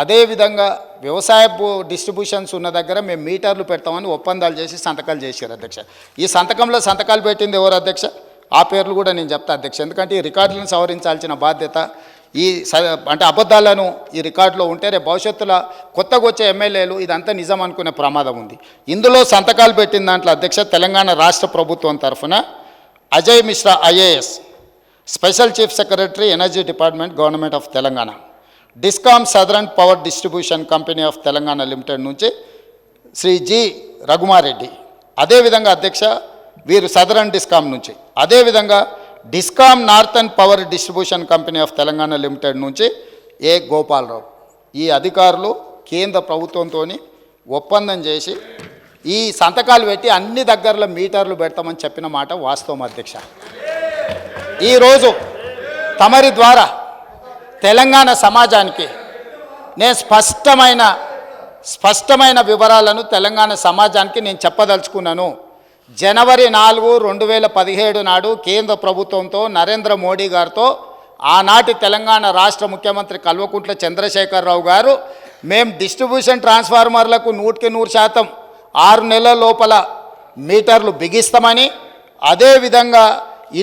అదేవిధంగా వ్యవసాయ డిస్ట్రిబ్యూషన్స్ ఉన్న దగ్గర మేము మీటర్లు పెడతామని ఒప్పందాలు చేసి సంతకాలు చేశారు అధ్యక్ష. ఈ సంతకంలో సంతకాలు పెట్టింది ఎవరు అధ్యక్ష? ఆ పేర్లు కూడా నేను చెప్తా అధ్యక్ష. ఎందుకంటే ఈ రికార్డులను సవరించాల్సిన బాధ్యత అంటే అబద్ధాలను ఈ రికార్డులో ఉంటే రేపు భవిష్యత్తులో కొత్తగా వచ్చే ఎమ్మెల్యేలు ఇదంతా నిజం అనుకునే ప్రమాదం ఉంది. ఇందులో సంతకాలు పెట్టిన దాంట్లో అధ్యక్ష తెలంగాణ రాష్ట్ర ప్రభుత్వం తరఫున Ajay Mishra IAS, special chief secretary energy department government of Telangana, discom southern power distribution company of Telangana limited నుంచి శ్రీ జి రఘుమారెడ్డి, అదేవిధంగా అధ్యక్ష వీరు సదరన్ డిస్కామ్ నుంచి, అదేవిధంగా discom northern power distribution company of Telangana limited నుంచి ఏ గోపాలరావు. ఈ అధికారులు కేంద్ర ప్రభుత్వంతో ఒప్పందం చేసి ఈ సంతకాలు పెట్టి అన్ని దగ్గరలో మీటర్లు పెడతామని చెప్పిన మాట వాస్తవం అధ్యక్ష. ఈరోజు తమరి ద్వారా తెలంగాణ సమాజానికి నేను స్పష్టమైన వివరాలను తెలంగాణ సమాజానికి నేను చెప్పదలుచుకున్నాను. జనవరి 4, 2017 నాడు కేంద్ర ప్రభుత్వంతో నరేంద్ర మోడీ గారితో ఆనాటి తెలంగాణ రాష్ట్ర ముఖ్యమంత్రి కల్వకుంట్ల చంద్రశేఖరరావు గారు మేము డిస్ట్రిబ్యూషన్ ట్రాన్స్ఫార్మర్లకు 100% 6 నెలల లోపల మీటర్లు బిగిస్తామని, అదేవిధంగా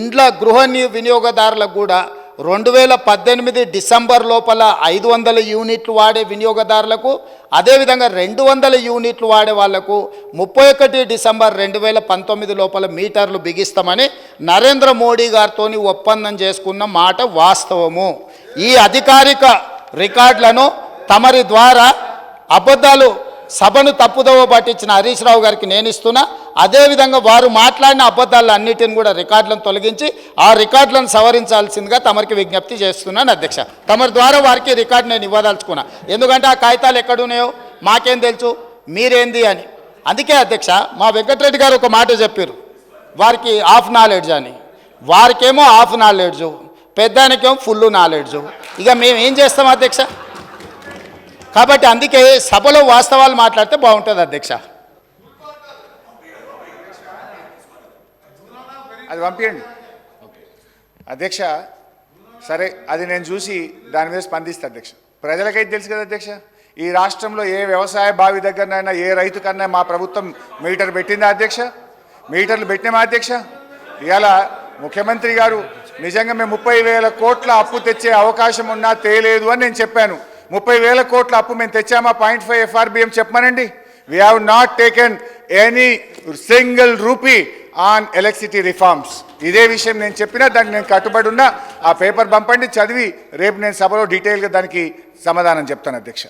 ఇండ్ల గృహ వినియోగదారులకు కూడా 2018 డిసెంబర్ లోపల 500 యూనిట్లు వాడే వినియోగదారులకు, అదేవిధంగా 200 యూనిట్లు వాడే వాళ్లకు 31 డిసెంబర్ 2019 లోపల మీటర్లు బిగిస్తామని నరేంద్ర మోడీ గారితో ఒప్పందం చేసుకున్న మాట వాస్తవము. ఈ అధికారిక రికార్డులను తమరి ద్వారా అబద్ధాలు సభను తప్పుదోవ పట్టించిన హరీష్ రావు గారికి నేను ఇస్తున్నా. అదేవిధంగా వారు మాట్లాడిన అబద్ధాలు అన్నిటిని కూడా రికార్డులను తొలగించి ఆ రికార్డులను సవరించాల్సిందిగా తమరికి విజ్ఞప్తి చేస్తున్నాను అధ్యక్ష. తమరి ద్వారా వారికి రికార్డు నేను ఇవ్వదలుచుకున్నా. ఎందుకంటే ఆ కాగితాలు ఎక్కడున్నాయో మాకేం తెలుసు, మీరేంది అని. అందుకే అధ్యక్ష మా వెంకటరెడ్డి గారు ఒక మాట చెప్పారు, వారికి హాఫ్ నాలెడ్జ్ అని. వారికేమో హాఫ్ నాలెడ్జు, పెద్దానికేమో ఫుల్ నాలెడ్జు. ఇక మేము ఏం చేస్తాం అధ్యక్ష? కాబట్టి అందుకే సభలో వాస్తవాలు మాట్లాడితే బాగుంటుంది అధ్యక్ష. అది పంపించండి అధ్యక్ష. సరే, అది నేను చూసి దాని మీద స్పందిస్తా అధ్యక్ష. ప్రజలకైతే తెలుసు కదా అధ్యక్ష, ఈ రాష్ట్రంలో ఏ వ్యవసాయ బావి దగ్గరనైనా ఏ రైతు కన్నా మా ప్రభుత్వం మీటర్ పెట్టిందా అధ్యక్ష? మీటర్లు పెట్టినామా అధ్యక్ష? ఇవాళ ముఖ్యమంత్రి గారు నిజంగా మేము 30,000 కోట్ల అప్పు తెచ్చే అవకాశం ఉన్నా తేలేదు అని నేను చెప్పాను. 30,000 కోట్ల అప్పు మేము తెచ్చామా? 0.5 FRBM చెప్పమనండి. We have not taken any single rupee on electricity reforms. ఇదే విషయం నేను చెప్పినా, దానికి నేను కట్టుబడి ఉన్నా. ఆ పేపర్ పంపండి, చదివి రేపు నేను సభలో డీటెయిల్గా దానికి సమాధానం చెప్తాను అధ్యక్ష.